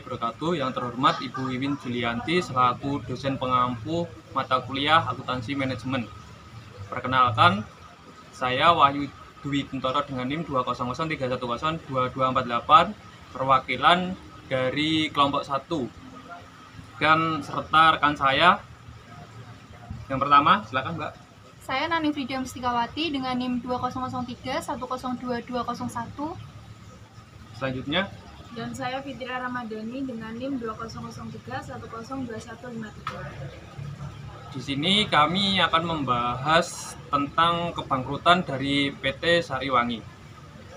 warahmatullahi wabarakatuh. Yang terhormat Ibu Wiwin Julianti selaku dosen pengampu mata kuliah akuntansi manajemen. Perkenalkan, saya Wahyu Dwi Bintoro dengan NIM 20031022248, perwakilan dari kelompok 1. Dan serta rekan saya. Yang pertama, silakan Mbak. Saya Nani Frida Mustikawati dengan NIM 2003102201. Selanjutnya. Dan saya Fitria Ramadhani dengan NIM 2003102153. Di sini kami akan membahas tentang kebangkrutan dari PT Sariwangi.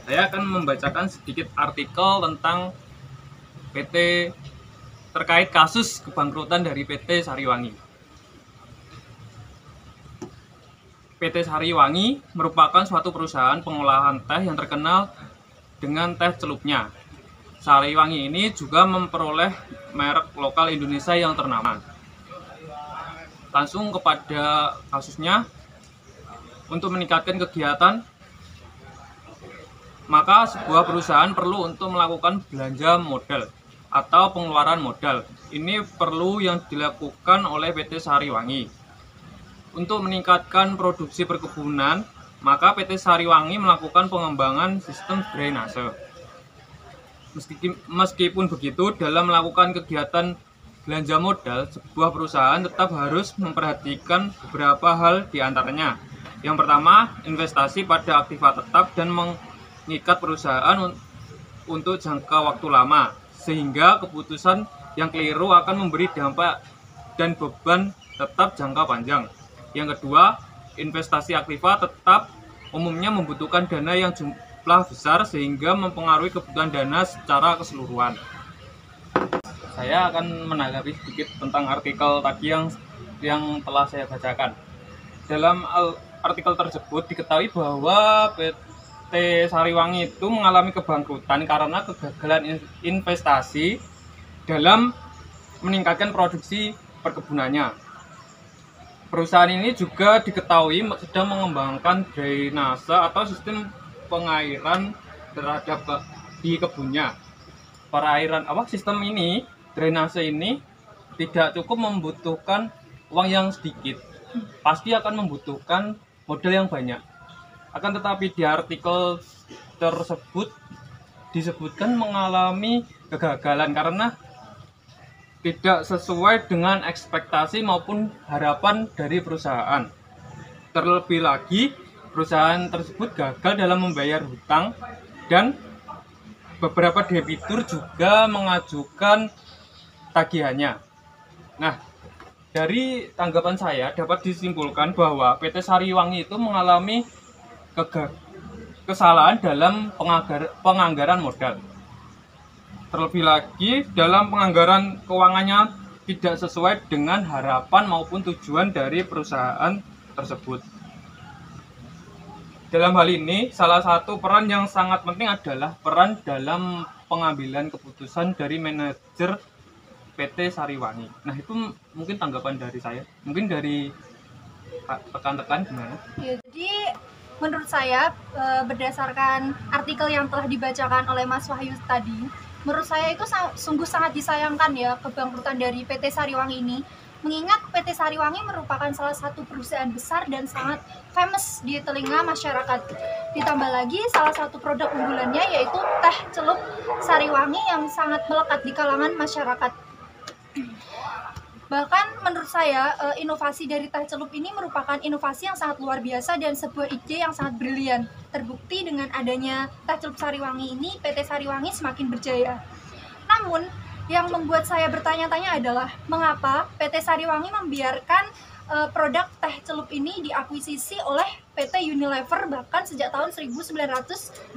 Saya akan membacakan sedikit artikel tentang PT terkait kasus kebangkrutan dari PT Sariwangi. PT Sariwangi merupakan suatu perusahaan pengolahan teh yang terkenal dengan teh celupnya. Sariwangi ini juga memperoleh merek lokal Indonesia yang ternama. Langsung kepada kasusnya, untuk meningkatkan kegiatan, maka sebuah perusahaan perlu untuk melakukan belanja modal atau pengeluaran modal. Ini perlu yang dilakukan oleh PT Sariwangi. Untuk meningkatkan produksi perkebunan, maka PT Sariwangi melakukan pengembangan sistem drainase. Meskipun begitu, dalam melakukan kegiatan belanja modal, sebuah perusahaan tetap harus memperhatikan beberapa hal diantaranya. Yang pertama, investasi pada aktiva tetap dan mengikat perusahaan untuk jangka waktu lama, sehingga keputusan yang keliru akan memberi dampak dan beban tetap jangka panjang. Yang kedua, investasi aktiva tetap umumnya membutuhkan dana yang jumlah besar sehingga mempengaruhi kebutuhan dana secara keseluruhan. Saya akan menanggapi sedikit tentang artikel tadi yang telah saya bacakan. Dalam artikel tersebut diketahui bahwa PT Sariwangi itu mengalami kebangkrutan karena kegagalan investasi dalam meningkatkan produksi perkebunannya. Perusahaan ini juga diketahui sedang mengembangkan drainase atau sistem pengairan terhadap di kebunnya. Sistem ini, drainase ini tidak cukup membutuhkan uang yang sedikit. Pasti akan membutuhkan modal yang banyak. Akan tetapi di artikel tersebut disebutkan mengalami kegagalan karena tidak sesuai dengan ekspektasi maupun harapan dari perusahaan. Terlebih lagi, perusahaan tersebut gagal dalam membayar hutang dan beberapa debitur juga mengajukan tagihannya. Nah, dari tanggapan saya dapat disimpulkan bahwa PT Sariwangi itu mengalami kesalahan dalam penganggaran modal. Terlebih lagi, dalam penganggaran keuangannya tidak sesuai dengan harapan maupun tujuan dari perusahaan tersebut. Dalam hal ini, salah satu peran yang sangat penting adalah peran dalam pengambilan keputusan dari manajer PT Sariwangi. Nah, itu mungkin tanggapan dari saya. Mungkin dari rekan-rekan gimana? Ya, jadi menurut saya berdasarkan artikel yang telah dibacakan oleh Mas Wahyu tadi, menurut saya itu sungguh sangat disayangkan ya kebangkrutan dari PT Sariwangi ini. Mengingat PT Sariwangi merupakan salah satu perusahaan besar dan sangat famous di telinga masyarakat. Ditambah lagi salah satu produk unggulannya yaitu teh celup Sariwangi yang sangat melekat di kalangan masyarakat. Bahkan menurut saya inovasi dari teh celup ini merupakan inovasi yang sangat luar biasa dan sebuah ide yang sangat brilian. Terbukti dengan adanya teh celup Sariwangi ini, PT Sariwangi semakin berjaya. Namun yang membuat saya bertanya-tanya adalah mengapa PT Sariwangi membiarkan produk teh celup ini diakuisisi oleh PT Unilever bahkan sejak tahun 1989.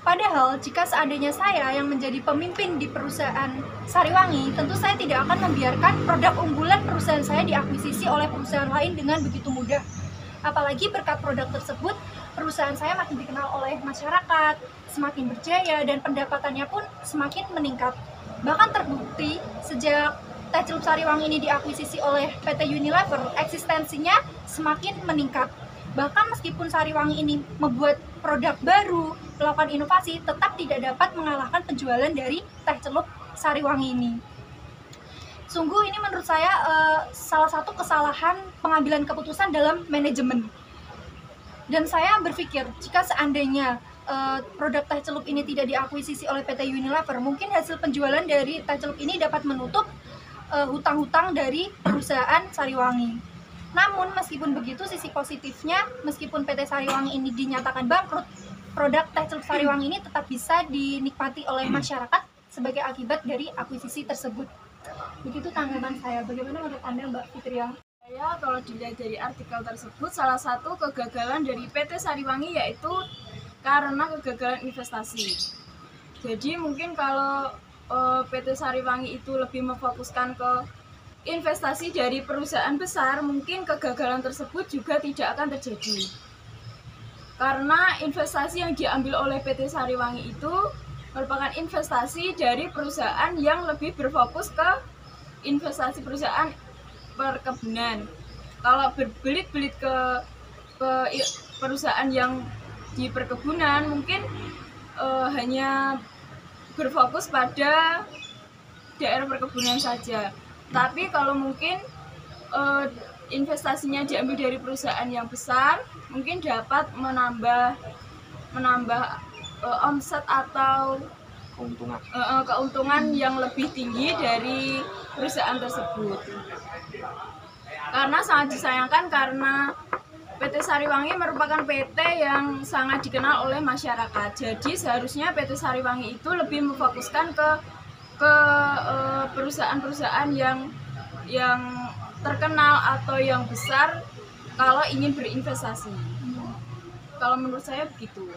Padahal jika seandainya saya yang menjadi pemimpin di perusahaan Sariwangi, tentu saya tidak akan membiarkan produk unggulan perusahaan saya diakuisisi oleh perusahaan lain dengan begitu mudah. Apalagi berkat produk tersebut, perusahaan saya makin dikenal oleh masyarakat, semakin berjaya, dan pendapatannya pun semakin meningkat. Bahkan terbukti sejak teh celup Sariwangi ini diakuisisi oleh PT Unilever, eksistensinya semakin meningkat. Bahkan meskipun Sariwangi ini membuat produk baru, melakukan inovasi, tetap tidak dapat mengalahkan penjualan dari teh celup Sariwangi ini. Sungguh ini menurut saya salah satu kesalahan pengambilan keputusan dalam manajemen. Dan saya berpikir jika seandainya produk teh celup ini tidak diakuisisi oleh PT Unilever, mungkin hasil penjualan dari teh celup ini dapat menutup hutang-hutang dari perusahaan Sariwangi. Namun meskipun begitu, sisi positifnya, meskipun PT Sariwangi ini dinyatakan bangkrut, produk teh celup Sariwangi ini tetap bisa dinikmati oleh masyarakat sebagai akibat dari akuisisi tersebut. Begitu tanggapan saya. Bagaimana menurut Anda, Mbak Fitria? Saya kalau dilihat dari artikel tersebut, salah satu kegagalan dari PT Sariwangi yaitu karena kegagalan investasi. Jadi mungkin kalau PT Sariwangi itu lebih memfokuskan ke investasi dari perusahaan besar, mungkin kegagalan tersebut juga tidak akan terjadi. Karena investasi yang diambil oleh PT Sariwangi itu merupakan investasi dari perusahaan yang lebih berfokus ke investasi perusahaan perkebunan. Kalau berbelit-belit ke perusahaan yang di perkebunan, mungkin hanya berfokus pada daerah perkebunan saja. Tapi kalau mungkin investasinya diambil dari perusahaan yang besar, mungkin dapat menambah omset atau keuntungan yang lebih tinggi dari perusahaan tersebut. Karena sangat disayangkan karena PT Sariwangi merupakan PT yang sangat dikenal oleh masyarakat. Jadi seharusnya PT Sariwangi itu lebih memfokuskan ke perusahaan-perusahaan yang terkenal atau yang besar kalau ingin berinvestasi. Kalau menurut saya begitu.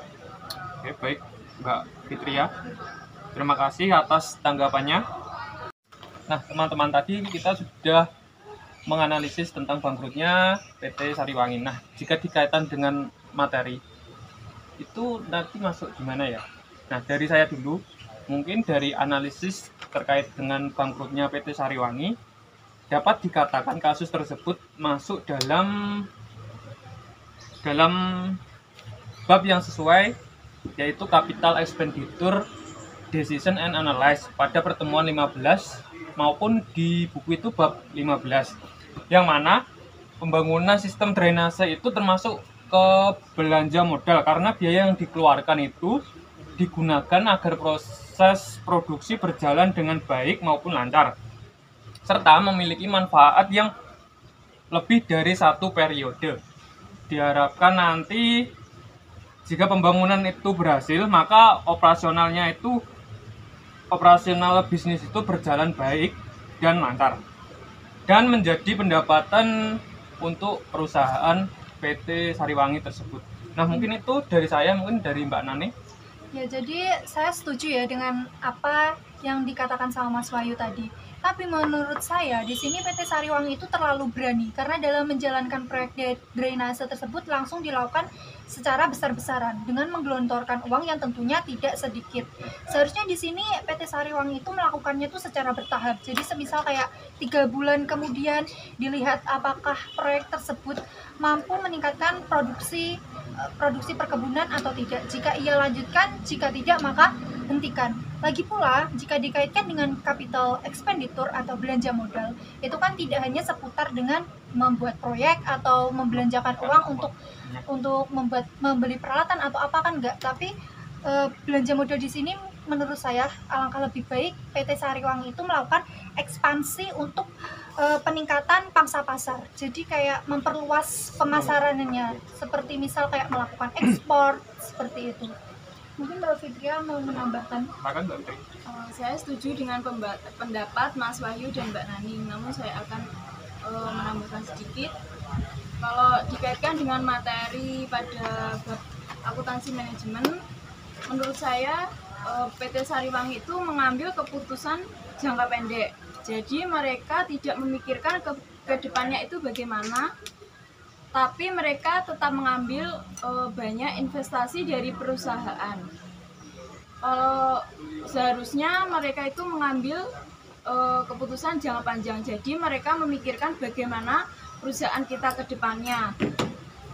Oke, baik Mbak Fitria. Terima kasih atas tanggapannya. Nah, teman-teman, tadi kita sudah menganalisis tentang bangkrutnya PT Sariwangi. Nah, jika dikaitkan dengan materi, itu nanti masuk gimana ya? Nah, dari saya dulu, mungkin dari analisis terkait dengan bangkrutnya PT Sariwangi, dapat dikatakan kasus tersebut masuk dalam bab yang sesuai, yaitu Capital Expenditure Decision and Analysis pada pertemuan 15 maupun di buku itu bab 15, yang mana pembangunan sistem drainase itu termasuk ke belanja modal karena biaya yang dikeluarkan itu digunakan agar proses produksi berjalan dengan baik maupun lancar, serta memiliki manfaat yang lebih dari satu periode. Diharapkan nanti jika pembangunan itu berhasil, maka operasional bisnis itu berjalan baik dan lancar dan menjadi pendapatan untuk perusahaan PT Sariwangi tersebut. Nah, mungkin itu dari saya, mungkin dari Mbak Nani. Ya, jadi saya setuju ya dengan apa yang dikatakan sama Mas Wahyu tadi. Tapi menurut saya di sini PT Sariwangi itu terlalu berani karena dalam menjalankan proyek drainase tersebut langsung dilakukan secara besar-besaran dengan menggelontorkan uang yang tentunya tidak sedikit. Seharusnya di sini PT Sariwangi itu melakukannya itu secara bertahap. Jadi semisal kayak 3 bulan kemudian dilihat apakah proyek tersebut mampu meningkatkan produksi perkebunan atau tidak. Jika ia lanjutkan, jika tidak maka hentikan. Lagi pula, jika dikaitkan dengan capital expenditure atau belanja modal, itu kan tidak hanya seputar dengan membuat proyek atau membelanjakan uang untuk membeli peralatan atau apa, kan enggak, tapi belanja modal di sini menurut saya alangkah lebih baik PT Sariwangi itu melakukan ekspansi untuk peningkatan pangsa pasar. Jadi kayak memperluas pemasarannya, seperti misal kayak melakukan ekspor seperti itu. Mungkin Mbak Fitria mau menambahkan? Saya setuju dengan pendapat Mas Wahyu dan Mbak Nani, namun saya akan menambahkan sedikit. Kalau dikaitkan dengan materi pada bab akuntansi manajemen, menurut saya PT Sariwangi itu mengambil keputusan jangka pendek. Jadi mereka tidak memikirkan ke depannya itu bagaimana, tapi mereka tetap mengambil banyak investasi dari perusahaan. Seharusnya mereka itu mengambil keputusan jangka panjang. Jadi mereka memikirkan bagaimana perusahaan kita ke depannya.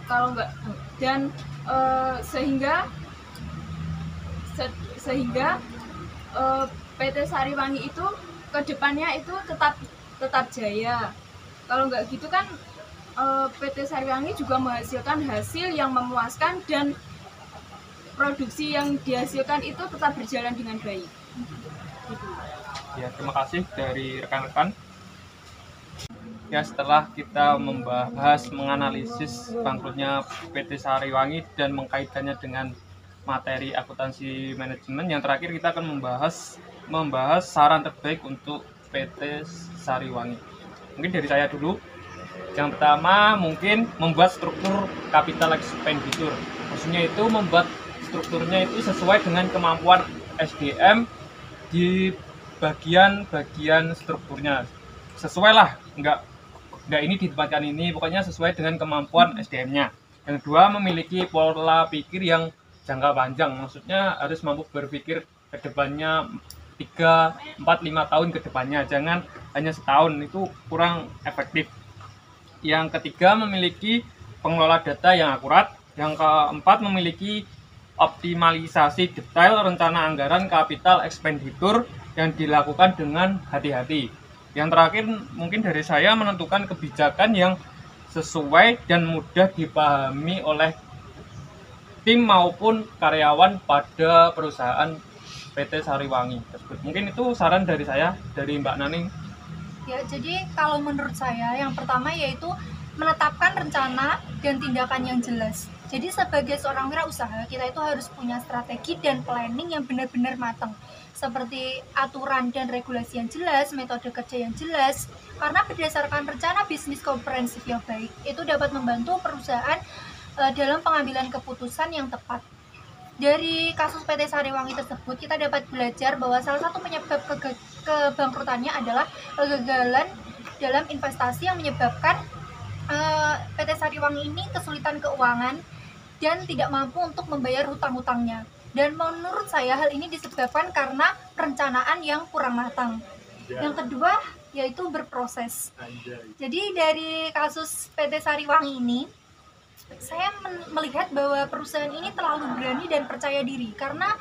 kalau nggak, dan sehingga PT Sariwangi itu kedepannya itu tetap jaya. Kalau nggak gitu kan PT Sariwangi juga menghasilkan hasil yang memuaskan dan produksi yang dihasilkan itu tetap berjalan dengan baik. Gitu. Ya, terima kasih dari rekan-rekan. Ya, setelah kita membahas, menganalisis bangkrutnya PT Sariwangi dan mengkaitkannya dengan materi akuntansi manajemen, yang terakhir kita akan membahas saran terbaik untuk PT Sariwangi. Mungkin dari saya dulu. Yang pertama mungkin membuat struktur capital expenditure. Maksudnya itu membuat strukturnya itu sesuai dengan kemampuan SDM di bagian-bagian strukturnya. Sesuai lah, enggak ini ditempatkan ini, pokoknya sesuai dengan kemampuan SDM-nya. Yang kedua, memiliki pola pikir yang jangka panjang. Maksudnya harus mampu berpikir ke depannya 3, 4, 5 tahun ke depannya. Jangan hanya setahun, itu kurang efektif. Yang ketiga, memiliki pengelola data yang akurat. Yang keempat, memiliki optimalisasi detail rencana anggaran capital expenditure yang dilakukan dengan hati-hati. Yang terakhir, mungkin dari saya, menentukan kebijakan yang sesuai dan mudah dipahami oleh tim maupun karyawan pada perusahaan PT Sariwangi tersebut. Mungkin itu saran dari saya, dari Mbak Naning. Ya, jadi kalau menurut saya yang pertama yaitu menetapkan rencana dan tindakan yang jelas. Jadi sebagai seorang wirausaha, kita itu harus punya strategi dan planning yang benar-benar matang. Seperti aturan dan regulasi yang jelas, metode kerja yang jelas. Karena berdasarkan rencana bisnis komprehensif yang baik, itu dapat membantu perusahaan dalam pengambilan keputusan yang tepat. Dari kasus PT Sariwangi tersebut, kita dapat belajar bahwa salah satu penyebab kebangkrutannya adalah kegagalan dalam investasi yang menyebabkan PT Sariwangi ini kesulitan keuangan dan tidak mampu untuk membayar hutang-hutangnya. Dan menurut saya hal ini disebabkan karena perencanaan yang kurang matang. Yang kedua yaitu berproses. Jadi dari kasus PT Sariwangi ini, saya melihat bahwa perusahaan ini terlalu berani dan percaya diri karena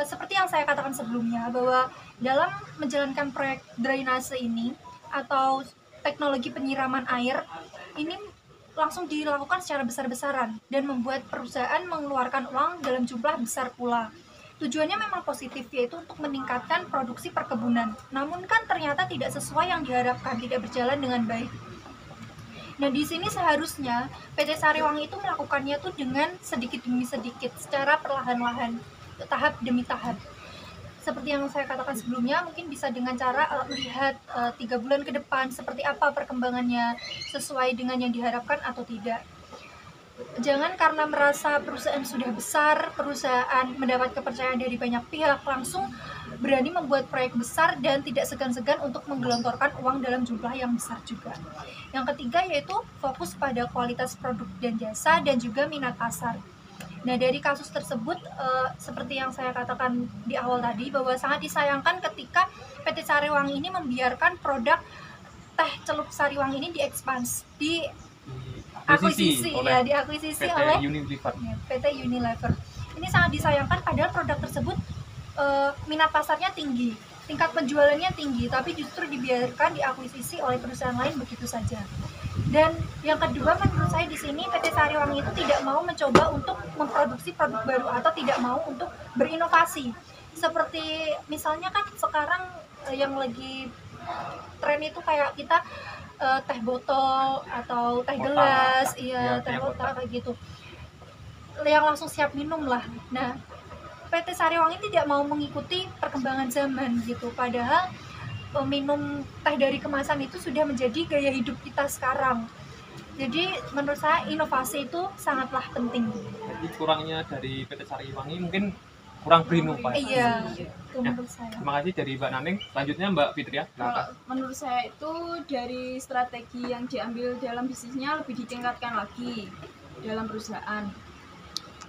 seperti yang saya katakan sebelumnya, bahwa dalam menjalankan proyek drainase ini atau teknologi penyiraman air ini langsung dilakukan secara besar-besaran dan membuat perusahaan mengeluarkan uang dalam jumlah besar pula. Tujuannya memang positif, yaitu untuk meningkatkan produksi perkebunan. Namun kan ternyata tidak sesuai yang diharapkan, tidak berjalan dengan baik. Nah, di sini seharusnya PT Sariwangi itu melakukannya tuh dengan sedikit demi sedikit, secara perlahan-lahan, tahap demi tahap. Seperti yang saya katakan sebelumnya, mungkin bisa dengan cara melihat 3 bulan ke depan seperti apa perkembangannya, sesuai dengan yang diharapkan atau tidak. Jangan karena merasa perusahaan sudah besar, perusahaan mendapat kepercayaan dari banyak pihak, langsung berani membuat proyek besar dan tidak segan-segan untuk menggelontorkan uang dalam jumlah yang besar juga. Yang ketiga yaitu fokus pada kualitas produk dan jasa dan juga minat pasar. Nah, dari kasus tersebut seperti yang saya katakan di awal tadi, bahwa sangat disayangkan ketika PT Sariwangi ini membiarkan produk teh celup Sariwangi ini diakuisisi oleh PT Unilever. Ini sangat disayangkan, padahal produk tersebut minat pasarnya tinggi, tingkat penjualannya tinggi, tapi justru dibiarkan diakuisisi oleh perusahaan lain begitu saja. Dan yang kedua, menurut saya di sini PT Sariwangi itu tidak mau mencoba untuk memproduksi produk baru atau tidak mau untuk berinovasi. Seperti misalnya kan sekarang yang lagi tren itu kayak kita teh botol atau teh gelas, teh botol kayak gitu, yang langsung siap minum lah. Nah, PT Sariwangi tidak mau mengikuti perkembangan zaman gitu, padahal minum teh dari kemasan itu sudah menjadi gaya hidup kita sekarang. Jadi menurut saya inovasi itu sangatlah penting. Jadi kurangnya dari PT Sariwangi mungkin kurang berinovasi. Iya, itu menurut saya. Terima kasih dari Mbak Naning. Selanjutnya Mbak Fitria. Menurut saya itu dari strategi yang diambil dalam bisnisnya lebih ditingkatkan lagi dalam perusahaan.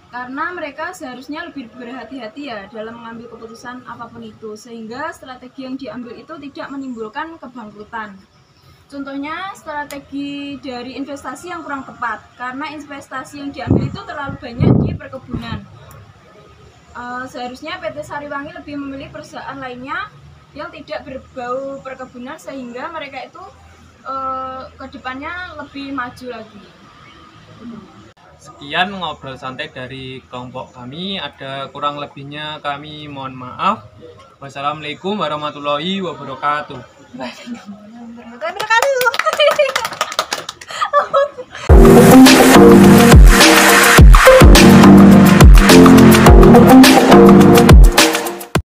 Karena mereka seharusnya lebih berhati-hati ya dalam mengambil keputusan apapun itu, sehingga strategi yang diambil itu tidak menimbulkan kebangkrutan. Contohnya strategi dari investasi yang kurang tepat, karena investasi yang diambil itu terlalu banyak di perkebunan. Seharusnya PT Sariwangi lebih memilih perusahaan lainnya yang tidak berbau perkebunan sehingga mereka itu kedepannya lebih maju lagi. Sekian ngobrol santai dari kelompok kami. Ada kurang lebihnya kami mohon maaf. Wassalamualaikum warahmatullahi wabarakatuh. Waalaikumsalam warahmatullahi wabarakatuh.